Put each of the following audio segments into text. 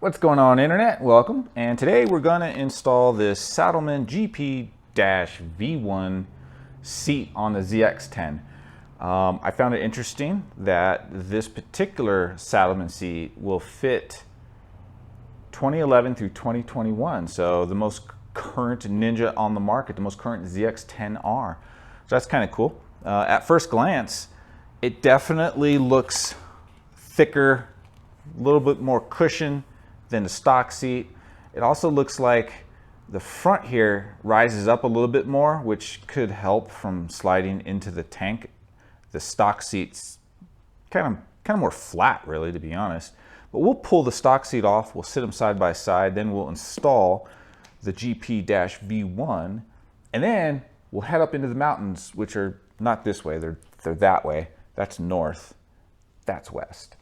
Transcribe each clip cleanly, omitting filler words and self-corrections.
What's going on, internet? Welcome. And today we're going to install this Saddlemen GP-V1 seat on the ZX10. I found it interesting that this particular Saddlemen seat will fit 2011 through 2021. So the most current Ninja on the market, the most current ZX10r. So that's kind of cool. At first glance, it definitely looks thicker, a little bit more cushion than the stock seat. It also looks like the front here rises up a little bit more, which could help from sliding into the tank. The stock seat's kind of more flat, really, to be honest. But we'll pull the stock seat off, we'll sit them side by side, then we'll install the GP-V1, and then we'll head up into the mountains, which are not this way, they're that way. That's north, that's west.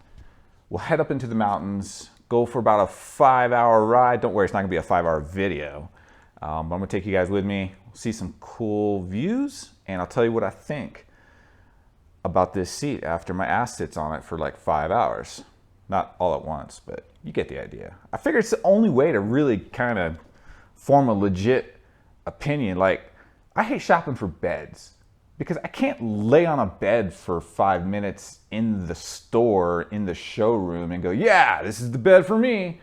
We'll head up into the mountains, go for about a 5-hour ride. Don't worry, it's not gonna be a 5-hour video. But I'm gonna take you guys with me, see some cool views, and I'll tell you what I think about this seat after my ass sits on it for like 5 hours. Not all at once, but you get the idea. I figure it's the only way to really kind of form a legit opinion. Like, I hate shopping for beds because I can't lay on a bed for 5 minutes in the store, in the showroom, and go, yeah, this is the bed for me.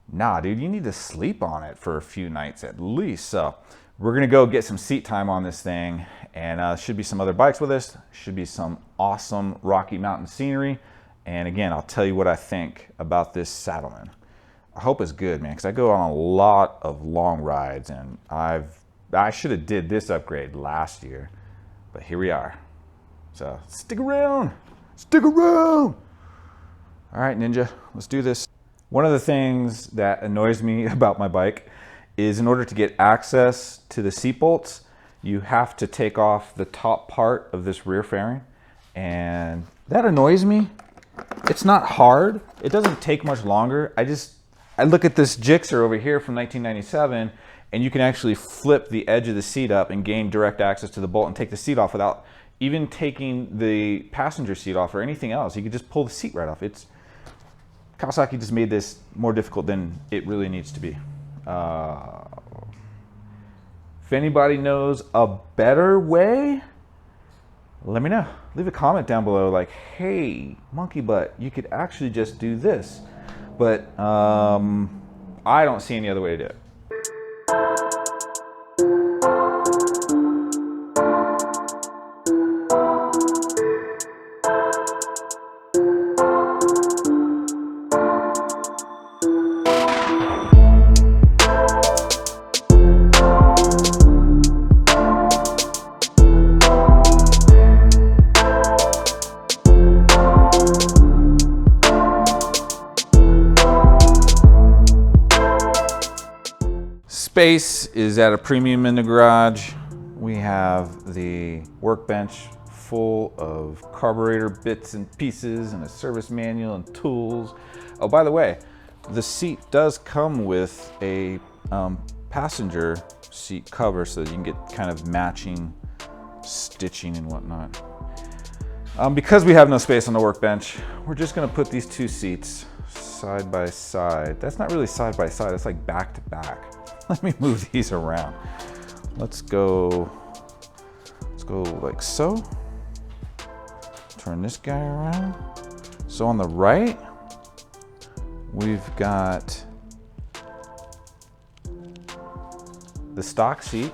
Nah, dude, you need to sleep on it for a few nights at least. So we're gonna go get some seat time on this thing, and should be some other bikes with us, should be some awesome Rocky Mountain scenery. And again, I'll tell you what I think about this Saddlemen. I hope it's good, man, because I go on a lot of long rides, and I should have did this upgrade last year. But here we are. So stick around, stick around. All right, Ninja, let's do this. One of the things that annoys me about my bike is in order to get access to the seat bolts, you have to take off the top part of this rear fairing. And that annoys me. It's not hard. It doesn't take much longer. I look at this Gixxer over here from 1997, and you can actually flip the edge of the seat up and gain direct access to the bolt and take the seat off without even taking the passenger seat off or anything else. You could just pull the seat right off. Kawasaki just made this more difficult than it really needs to be. If anybody knows a better way, let me know. Leave a comment down below like, hey, Monkey Butt, you could actually just do this. But I don't see any other way to do it. Space is at a premium in the garage. We have the workbench full of carburetor bits and pieces and a service manual and tools. Oh, by the way, the seat does come with a passenger seat cover so that you can get kind of matching stitching and whatnot. Because we have no space on the workbench, we're just gonna put these two seats side by side. That's not really side by side, it's like back to back. Let me move these around. Let's go like so. Turn this guy around. So on the right, we've got the stock seat.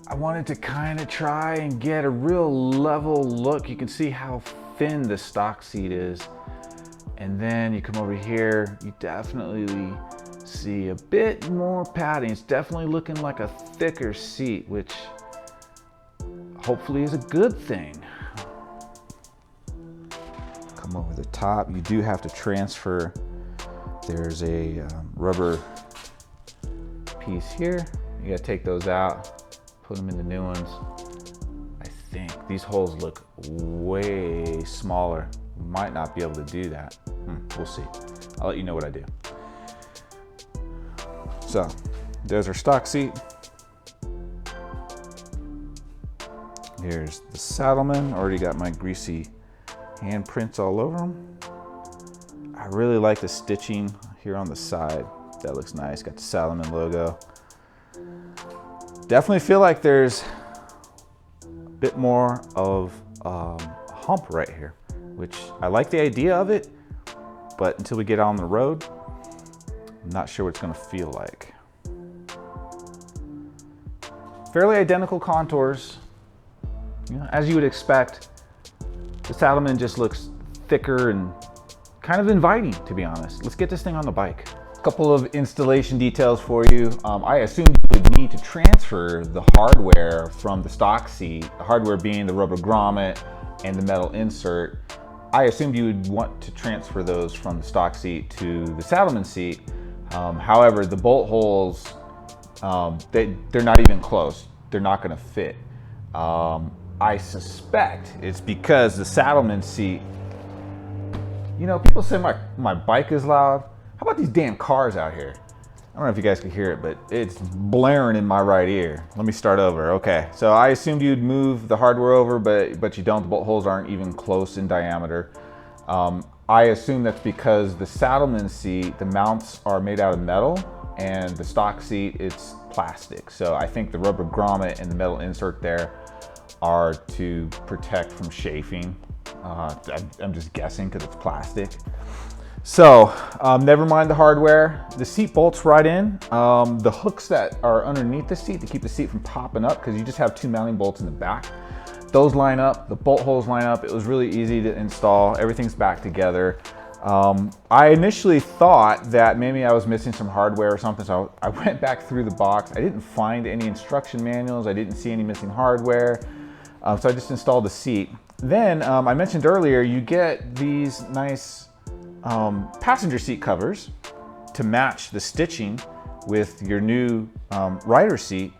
I wanted to kind of try and get a real level look. You can see how thin the stock seat is. And then you come over here, you definitely see a bit more padding. It's definitely looking like a thicker seat, which hopefully is a good thing. Come over the top. You do have to transfer. There's a rubber piece here. You gotta take those out, put them in the new ones. I think these holes look way smaller. Might not be able to do that. We'll see. I'll let you know what I do. So there's our stock seat. Here's the Saddlemen. Already got my greasy handprints all over them. I really like the stitching here on the side. That looks nice. Got the Saddlemen logo. Definitely feel like there's a bit more of hump right here, which I like the idea of it, but until we get on the road, I'm not sure what it's gonna feel like. Fairly identical contours, you know, as you would expect. The Saddlemen just looks thicker and kind of inviting, to be honest. Let's get this thing on the bike. A couple of installation details for you. I assumed you would need to transfer the hardware from the stock seat, the hardware being the rubber grommet and the metal insert. I assumed you would want to transfer those from the stock seat to the Saddlemen seat. However, the bolt holes, they're not even close. They're not gonna fit. I suspect it's because the Saddlemen seat, you know, people say my bike is loud. How about these damn cars out here? I don't know if you guys can hear it, but it's blaring in my right ear. Let me start over. Okay, so I assumed you'd move the hardware over, but you don't. The bolt holes aren't even close in diameter. I assume that's because the Saddlemen seat, the mounts are made out of metal, and the stock seat, it's plastic. So I think the rubber grommet and the metal insert there are to protect from chafing. I'm just guessing because it's plastic. So never mind the hardware. The seat bolts right in. The hooks that are underneath the seat to keep the seat from popping up, because you just have 2 mounting bolts in the back. Those line up, the bolt holes line up. It was really easy to install. Everything's back together. I initially thought that maybe I was missing some hardware or something, so I went back through the box. I didn't find any instruction manuals. I didn't see any missing hardware. So I just installed the seat. Then I mentioned earlier, you get these nice passenger seat covers to match the stitching with your new rider seat.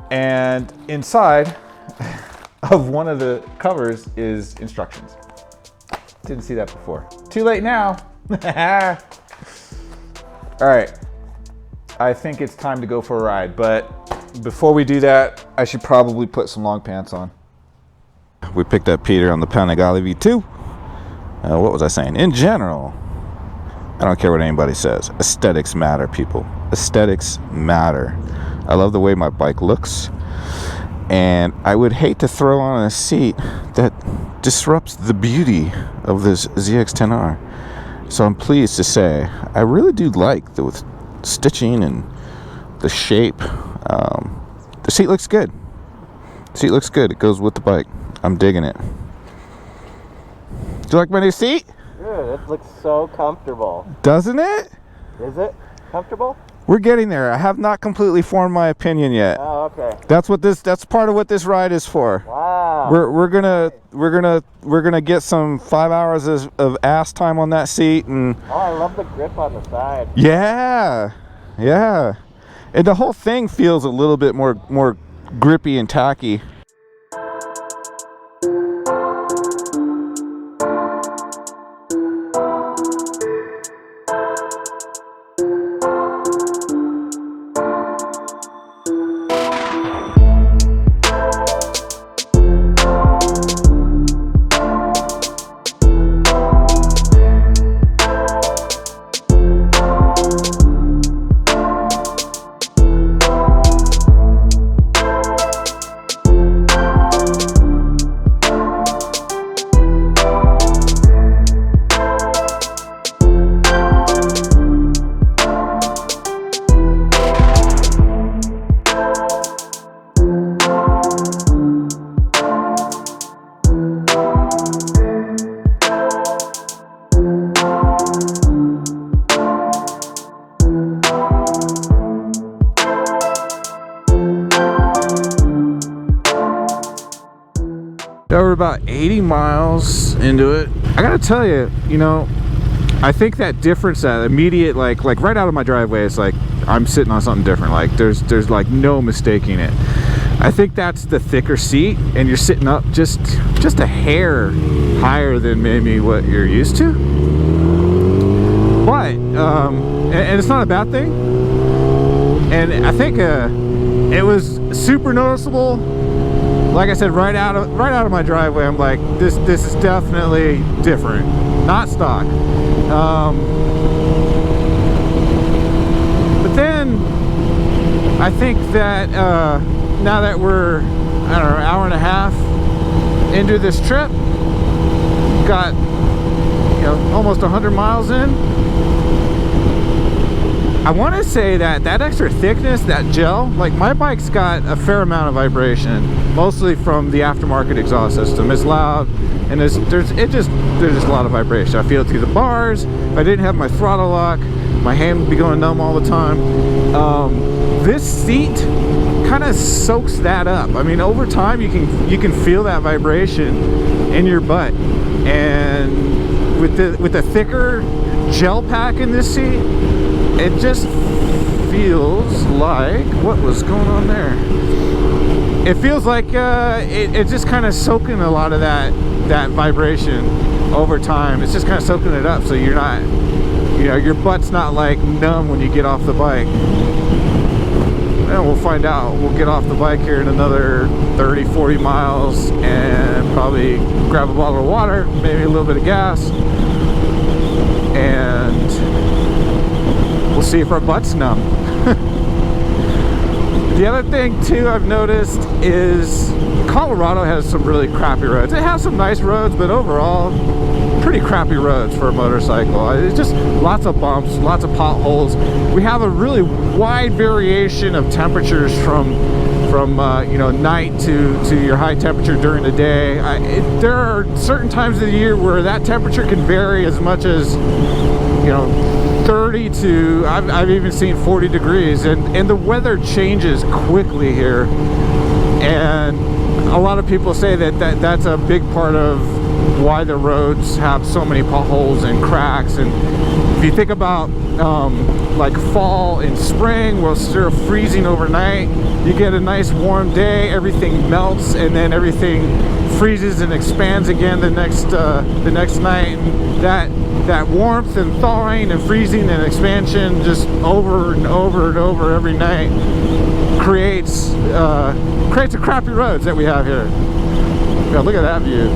And inside of one of the covers is instructions. Didn't see that before. Too late now. All right, I think it's time to go for a ride, but before we do that, I should probably put some long pants on. We picked up Peter on the Panigale V2. What was I saying? In general, I don't care what anybody says. Aesthetics matter, people. Aesthetics matter. I love the way my bike looks, and I would hate to throw on a seat that disrupts the beauty of this ZX10r. So I'm pleased to say I really do like the stitching and the shape. The seat looks good. The seat looks good. It goes with the bike. I'm digging it. Do you like my new seat? Dude, it looks so comfortable. Doesn't it? Is it comfortable? We're getting there. I have not completely formed my opinion yet. Oh, okay. That's part of what this ride is for. Wow. We're gonna get some 5 hours of ass time on that seat, and oh, I love the grip on the side. yeah. And the whole thing feels a little bit more grippy and tacky. We're about 80 miles into it. I gotta tell you, you know, I think that difference, that immediate, like right out of my driveway, it's like I'm sitting on something different. Like there's like no mistaking it. I think that's the thicker seat, and you're sitting up just a hair higher than maybe what you're used to. But and it's not a bad thing. And I think it was super noticeable. Like I said, right out of my driveway, I'm like, this is definitely different. Not stock. But then I think that now that we're, I don't know, an hour and a half into this trip, got, you know, almost 100 miles in, I want to say that that extra thickness, that gel, like my bike's got a fair amount of vibration, mostly from the aftermarket exhaust system. It's loud, and there's just a lot of vibration. I feel it through the bars. If I didn't have my throttle lock, my hand would be going numb all the time. This seat kind of soaks that up. I mean, over time you can feel that vibration in your butt, and with the thicker gel pack in this seat, it just feels like, what was going on there? It feels like it's just kind of soaking a lot of that vibration over time. It's just kind of soaking it up, so you're not, you know, your butt's not like numb when you get off the bike. And we'll find out. We'll get off the bike here in another 30-40 miles and probably grab a bottle of water, maybe a little bit of gas, and we'll see if our butt's numb. The other thing too I've noticed is Colorado has some really crappy roads. It has some nice roads, but overall pretty crappy roads for a motorcycle. It's just lots of bumps, lots of potholes. We have a really wide variation of temperatures from you know, night to your high temperature during the day. There are certain times of the year where that temperature can vary as much as, you know, 30 to, I've even seen 40 degrees, and the weather changes quickly here, and a lot of people say that's a big part of why the roads have so many potholes and cracks. And if you think about like fall and spring, where it's still freezing overnight, you get a nice warm day, everything melts, and then everything freezes and expands again the next night, and that warmth and thawing and freezing and expansion just over and over and over every night creates the crappy roads that we have here. Yeah, look at that view.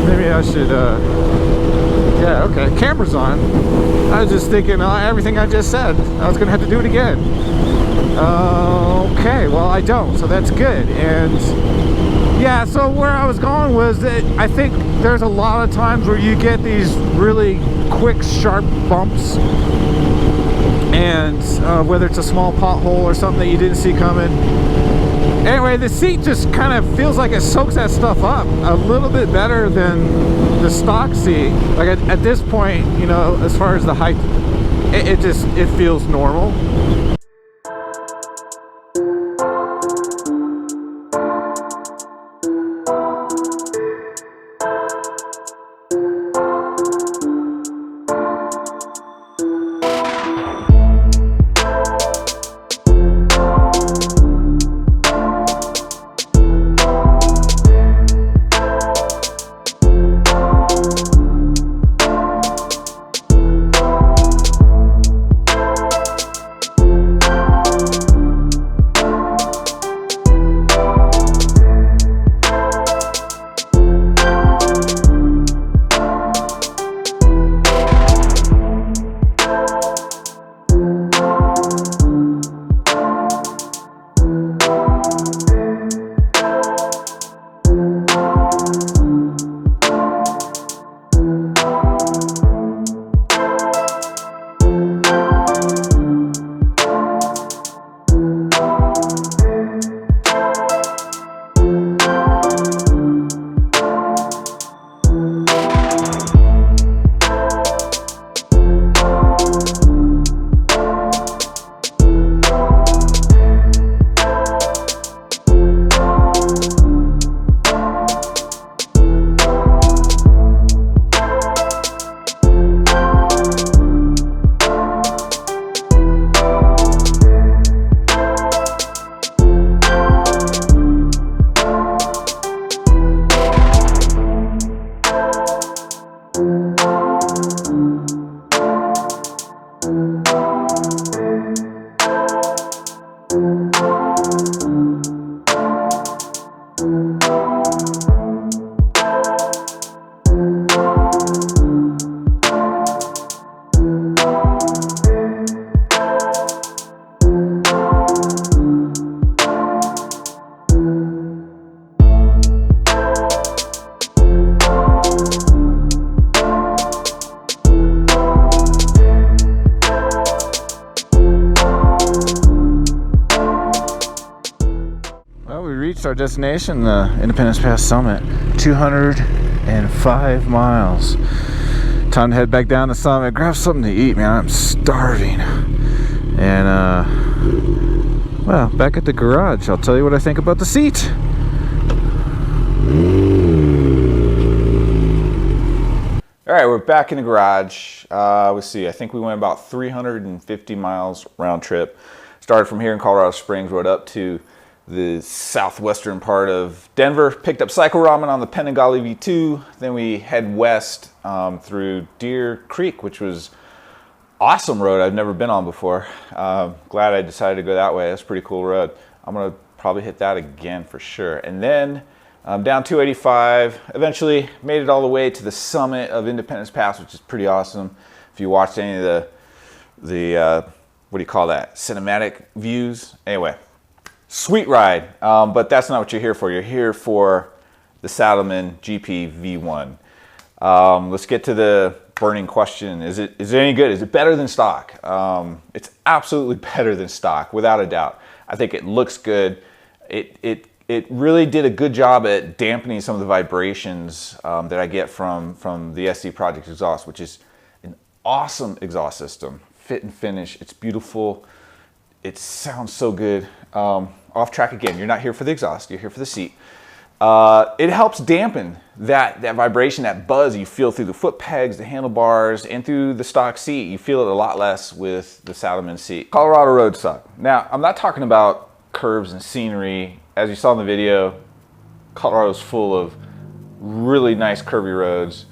Maybe I should yeah, okay, camera's on. I was just thinking everything I just said, I was gonna have to do it again. Okay, well I don't, so that's good. And yeah, so where I was going was that I think there's a lot of times where you get these really quick, sharp bumps, and whether it's a small pothole or something that you didn't see coming. Anyway, the seat just kind of feels like it soaks that stuff up a little bit better than the stock seat. Like at this point, you know, as far as the height, it feels normal. reached our destination, the Independence Pass Summit. 205 miles. Time to head back down the summit, grab something to eat, man. I'm starving. And, well, back at the garage, I'll tell you what I think about the seat. All right, we're back in the garage. Let's see, I think we went about 350 miles round trip. Started from here in Colorado Springs, rode up to the southwestern part of Denver, picked up Cycle Ramen on the Penangali V2. Then we head west through Deer Creek, which was awesome road I've never been on before. Glad I decided to go that way. That's a pretty cool road. I'm gonna probably hit that again for sure. And then down 285, eventually made it all the way to the summit of Independence Pass, which is pretty awesome. If you watched any of the what do you call that, cinematic views? Anyway, sweet ride, but that's not what you're here for. You're here for the Saddlemen GP-V1. Let's get to the burning question. Is it any good? Is it better than stock? It's absolutely better than stock, without a doubt. I think it looks good. It really did a good job at dampening some of the vibrations that I get from the SC Project exhaust, which is an awesome exhaust system. Fit and finish, it's beautiful. It sounds so good. Off track again, you're not here for the exhaust, you're here for the seat. It helps dampen that vibration, that buzz you feel through the foot pegs, the handlebars, and through the stock seat. You feel it a lot less with the Saddlemen seat. Colorado roads suck. Now, I'm not talking about curves and scenery. As you saw in the video, Colorado's full of really nice curvy roads,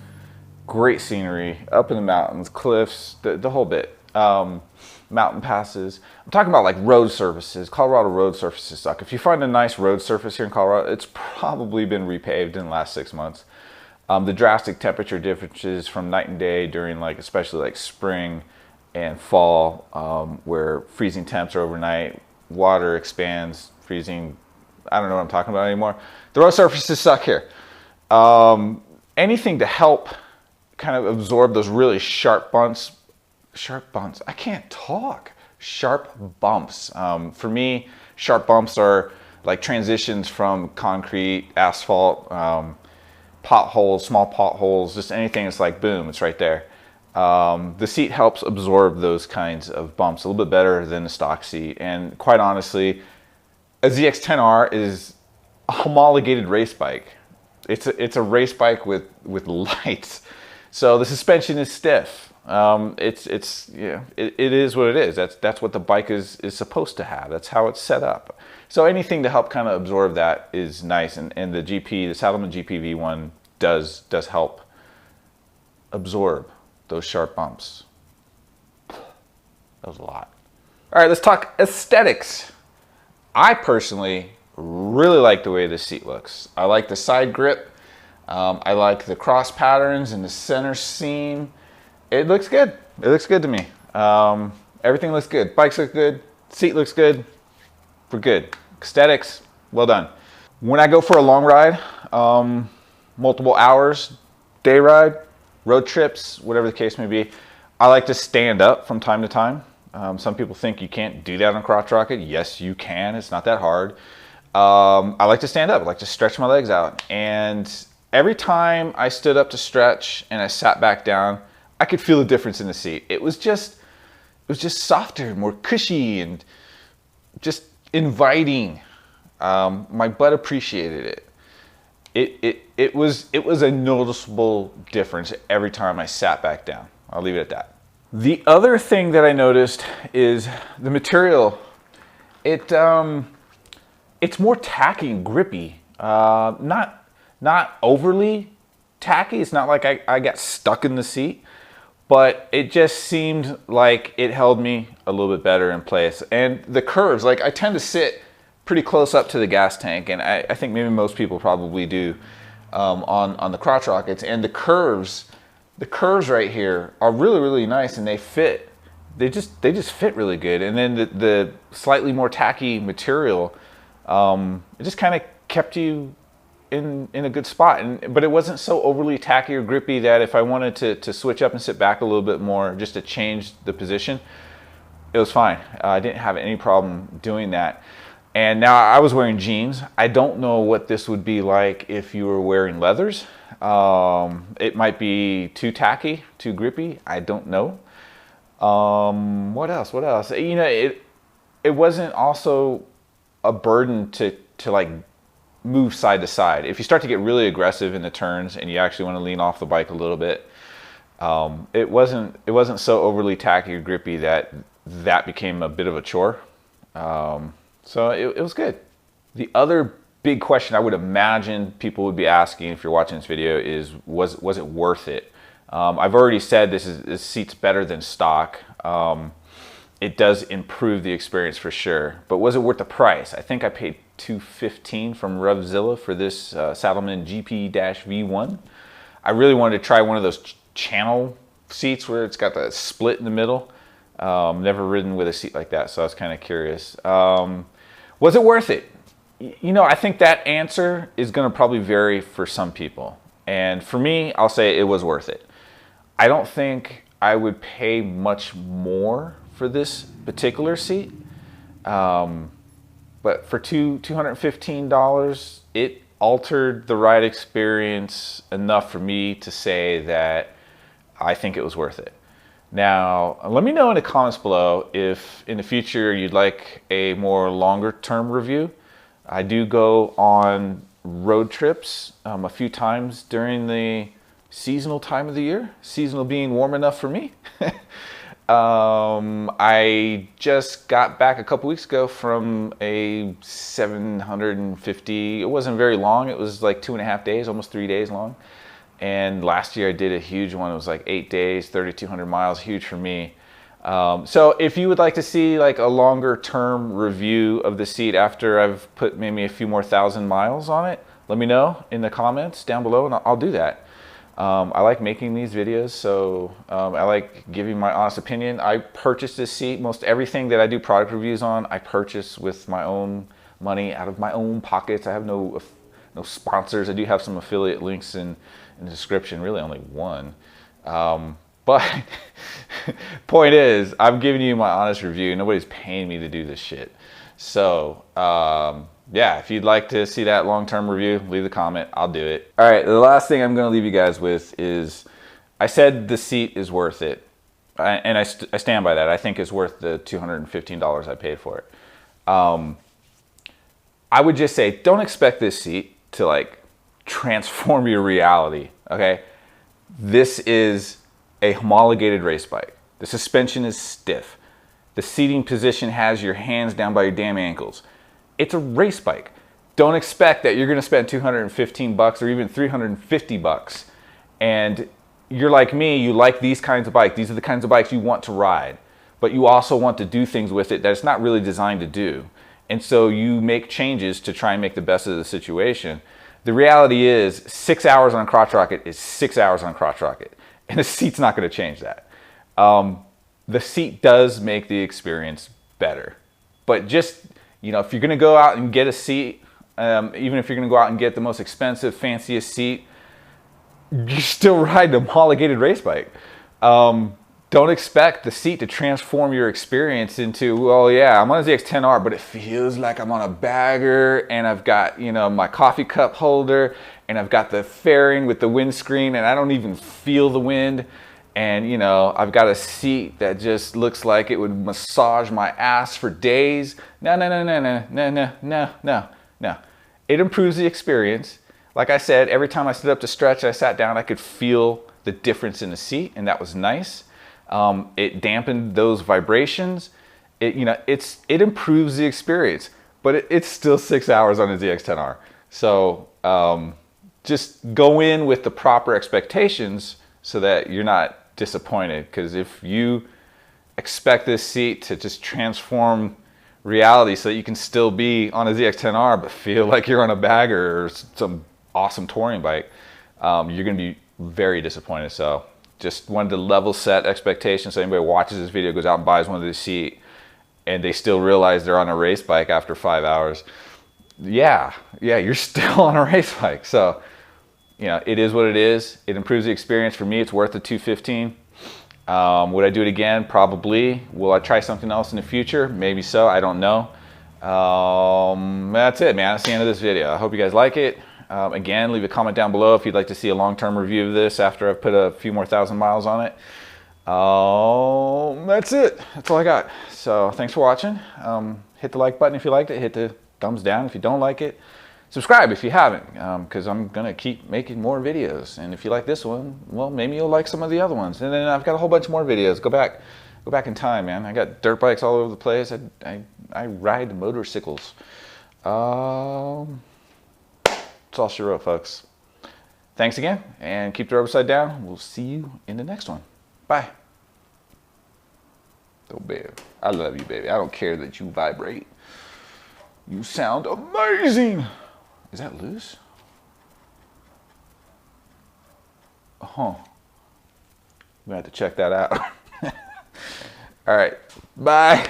great scenery, up in the mountains, cliffs, the whole bit. Mountain passes. I'm talking about like road surfaces. Colorado road surfaces suck. If you find a nice road surface here in Colorado, it's probably been repaved in the last 6 months. The drastic temperature differences from night and day during especially like spring and fall, where freezing temps are overnight, water expands, freezing, I don't know what I'm talking about anymore. The road surfaces suck here. Anything to help kind of absorb those really sharp bumps. I can't talk. Sharp bumps. For me, sharp bumps are like transitions from concrete, asphalt, potholes, small potholes, just anything that's like boom, it's right there. The seat helps absorb those kinds of bumps a little bit better than the stock seat. And quite honestly, a ZX10r is a homologated race bike. It's a race bike with lights. So the suspension is stiff. It is what it is. That's what the bike is supposed to have. That's how it's set up. So anything to help kind of absorb that is nice. And the Saddlemen GP-V1 does help absorb those sharp bumps. That was a lot. All right, let's talk aesthetics. I personally really like the way this seat looks. I like the side grip. I like the cross patterns and the center seam. It looks good. It looks good to me. Everything looks good. Bikes look good. Seat looks good. We're good. Aesthetics, well done. When I go for a long ride, multiple hours, day ride, road trips, whatever the case may be, I like to stand up from time to time. Some people think you can't do that on crotch rocket. Yes, you can. It's not that hard. I like to stand up. I like to stretch my legs out. And every time I stood up to stretch and I sat back down, I could feel the difference in the seat. It was just softer, more cushy, and just inviting. My butt appreciated it. It was a noticeable difference every time I sat back down. I'll leave it at that. The other thing that I noticed is the material. It's more tacky and grippy. Not overly tacky. It's not like I got stuck in the seat, but it just seemed like it held me a little bit better in place. And the curves, like I tend to sit pretty close up to the gas tank, and I think maybe most people probably do on the crotch rockets. And the curves right here are really, really nice, and they fit. They just fit really good. And then the slightly more tacky material, it just kind of kept you in a good spot. But it wasn't so overly tacky or grippy that if I wanted to switch up and sit back a little bit more just to change the position, it was fine. I didn't have any problem doing that. And now I was wearing jeans. I don't know what this would be like if you were wearing leathers. It might be too tacky, too grippy. I don't know. What else? What else? You know, it wasn't also a burden to like move side to side. If you start to get really aggressive in the turns and you actually want to lean off the bike a little bit, it wasn't so overly tacky or grippy that became a bit of a chore. So it was good. The other big question I would imagine people would be asking if you're watching this video is, was it worth it? I've already said this seat's better than stock. It does improve the experience for sure, but was it worth the price? I think I paid $215 from Revzilla for this Saddlemen GP-V1. I really wanted to try one of those channel seats where it's got the split in the middle. Never ridden with a seat like that, so I was kind of curious. Was it worth it? You know, I think that answer is going to probably vary for some people. And for me, I'll say it was worth it. I don't think I would pay much more for this particular seat. But for $215, it altered the ride experience enough for me to say that I think it was worth it. Now, let me know in the comments below if in the future you'd like a more longer term review. I do go on road trips a few times during the seasonal time of the year, seasonal being warm enough for me. I just got back a couple weeks ago from a 750, it wasn't very long, it was like 2.5 days, almost 3 days long. And last year I did a huge one. It was like 8 days, 3,200 miles, huge for me. So if you would like to see like a longer term review of the seat after I've put maybe a few more thousand miles on it, let me know in the comments down below and I'll do that. I like making these videos, so I like giving my honest opinion. I purchased this seat. Most everything that I do product reviews on, I purchase with my own money, out of my own pockets. I have no sponsors. I do have some affiliate links in the description, really only one. But point is, I'm giving you my honest review. Nobody's paying me to do this shit. So yeah, if you'd like to see that long-term review, leave a comment. I'll do it. All right, the last thing I'm going to leave you guys with is, I said the seat is worth it. And I stand by that. I think it's worth the $215 I paid for it. I would just say, don't expect this seat to like transform your reality, okay? This is a homologated race bike. The suspension is stiff. The seating position has your hands down by your damn ankles. It's a race bike. Don't expect that you're gonna spend $215 or even $350 and you're like me, you like these kinds of bikes. These are the kinds of bikes you want to ride, but you also want to do things with it that it's not really designed to do. And so you make changes to try and make the best of the situation. The reality is 6 hours on crotch rocket is 6 hours on crotch rocket. And the seat's not going to change that. The seat does make the experience better. But just, you know, if you're going to go out and get a seat, even if you're going to go out and get the most expensive, fanciest seat, you still ride a homologated race bike. Don't expect the seat to transform your experience into, well, yeah, I'm on a ZX10r, but it feels like I'm on a bagger, and I've got, you know, my coffee cup holder, and I've got the fairing with the windscreen, and I don't even feel the wind, and, you know, I've got a seat that just looks like it would massage my ass for days. No. It improves the experience. Like I said, every time I stood up to stretch, I sat down, I could feel the difference in the seat, and that was nice. It dampened those vibrations. It improves the experience, but it's still 6 hours on a ZX10R. So just go in with the proper expectations so that you're not disappointed. Because if you expect this seat to just transform reality so that you can still be on a ZX10R but feel like you're on a bagger or some awesome touring bike, you're going to be very disappointed. So just wanted to level set expectations so anybody watches this video, goes out and buys one of this seat, and they still realize they're on a race bike after 5 hours. Yeah, you're still on a race bike. So, you know, it is what it is. It improves the experience. For me, it's worth the $215. Would I do it again? Probably. Will I try something else in the future? Maybe so. I don't know. That's it, man. That's the end of this video. I hope you guys like it. Again, leave a comment down below if you'd like to see a long-term review of this after I've put a few more thousand miles on it. That's it. That's all I got. So thanks for watching. Hit the like button if you liked it. Hit the thumbs down if you don't like it. Subscribe if you haven't, because I'm going to keep making more videos. And if you like this one, well, maybe you'll like some of the other ones. And then I've got a whole bunch more videos. Go back in time, man. I got dirt bikes all over the place. I ride motorcycles. That's all she wrote, folks. Thanks again, and keep the road upside down. We'll see you in the next one. Bye. Oh, babe. I love you, baby. I don't care that you vibrate. You sound amazing. Is that loose? Uh-huh. We have to check that out. All right. Bye.